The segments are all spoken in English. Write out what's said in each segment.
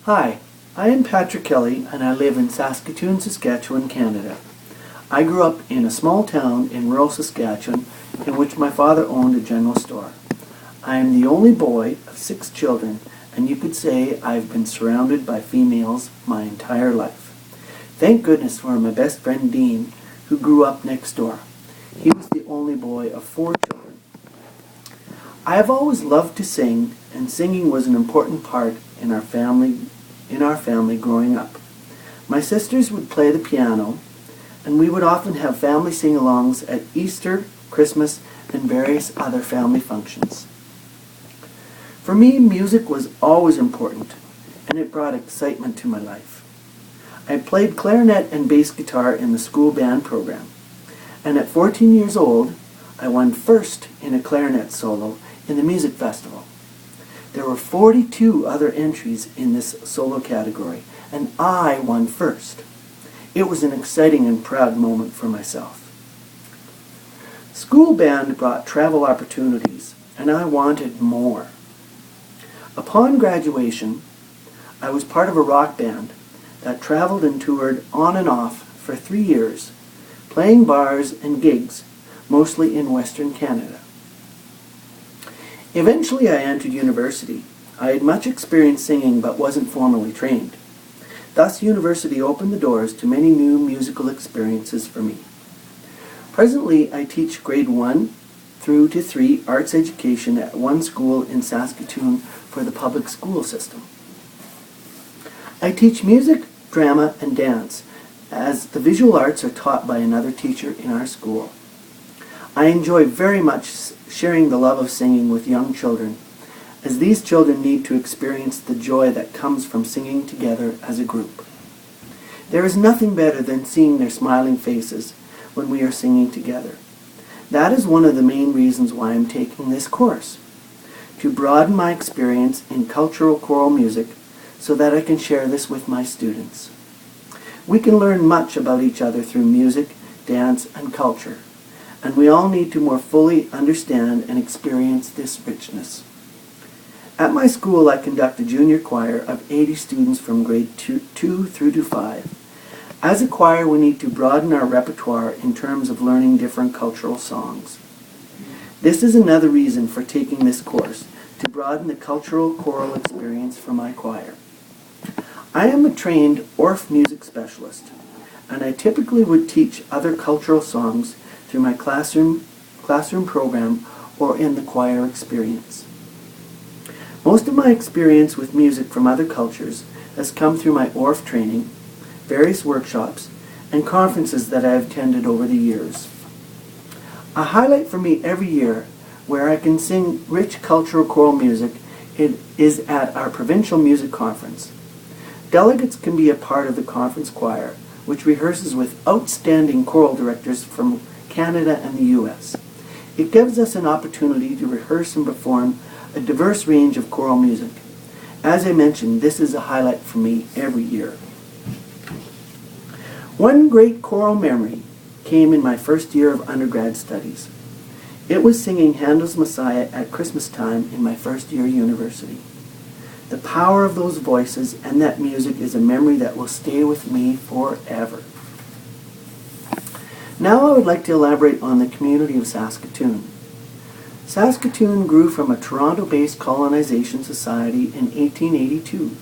Hi, I am Patrick Kelly and I live in Saskatoon, Saskatchewan, Canada. I grew up in a small town in rural Saskatchewan in which my father owned a general store. I am the only boy of 6 children, and you could say I've been surrounded by females my entire life. Thank goodness for my best friend Dean, who grew up next door. He was the only boy of 4 children. I have always loved to sing, and singing was an important part in our family growing up. My sisters would play the piano, and we would often have family sing-alongs at Easter, Christmas, and various other family functions. For me, music was always important, and it brought excitement to my life. I played clarinet and bass guitar in the school band program, and at 14 years old, I won first in a clarinet solo in the music festival. There were 42 other entries in this solo category, and I won first. It was an exciting and proud moment for myself. School band brought travel opportunities, and I wanted more. Upon graduation, I was part of a rock band that traveled and toured on and off for 3 years, playing bars and gigs, mostly in Western Canada. Eventually I entered university. I had much experience singing but wasn't formally trained. Thus university opened the doors to many new musical experiences for me. Presently I teach grade 1 through to 3 arts education at one school in Saskatoon for the public school system. I teach music, drama, and dance, as the visual arts are taught by another teacher in our school. I enjoy very much sharing the love of singing with young children, as these children need to experience the joy that comes from singing together as a group. There is nothing better than seeing their smiling faces when we are singing together. That is one of the main reasons why I'm taking this course, to broaden my experience in cultural choral music so that I can share this with my students. We can learn much about each other through music, dance, and culture, and we all need to more fully understand and experience this richness. At my school, I conduct a junior choir of 80 students from grade 2 through to 5. As a choir, we need to broaden our repertoire in terms of learning different cultural songs. This is another reason for taking this course, to broaden the cultural choral experience for my choir. I am a trained Orff music specialist, and I typically would teach other cultural songs through my classroom program or in the choir experience. Most of my experience with music from other cultures has come through my Orff training, various workshops, and conferences that I have attended over the years. A highlight for me every year where I can sing rich cultural choral music is at our provincial music conference. Delegates can be a part of the conference choir, which rehearses with outstanding choral directors from Canada and the U.S. It gives us an opportunity to rehearse and perform a diverse range of choral music. As I mentioned, this is a highlight for me every year. One great choral memory came in my first year of undergrad studies. It was singing Handel's Messiah at Christmas time in my first year university. The power of those voices and that music is a memory that will stay with me forever. Now I would like to elaborate on the community of Saskatoon. Saskatoon grew from a Toronto-based colonization society in 1882.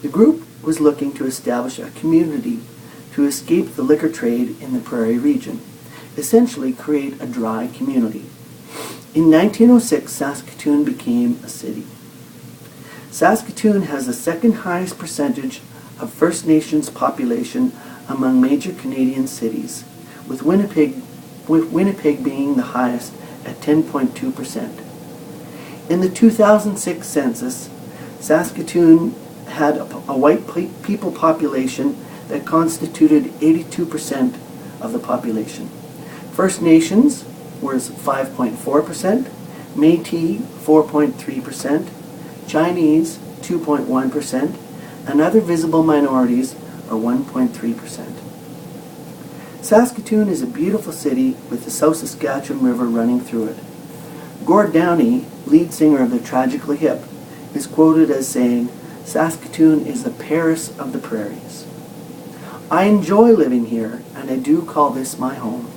The group was looking to establish a community to escape the liquor trade in the prairie region, essentially create a dry community. In 1906, Saskatoon became a city. Saskatoon has the second highest percentage of First Nations population among major Canadian cities, with Winnipeg being the highest at 10.2%. In the 2006 census, Saskatoon had a white people population that constituted 82% of the population. First Nations was 5.4%, Métis 4.3%, Chinese 2.1%, and other visible minorities are 1.3%. Saskatoon is a beautiful city with the South Saskatchewan River running through it. Gord Downie, lead singer of the Tragically Hip, is quoted as saying, Saskatoon is the Paris of the prairies. I enjoy living here, and I do call this my home.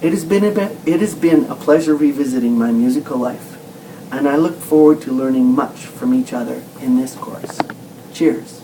It has been a pleasure revisiting my musical life, and I look forward to learning much from each other in this course. Cheers.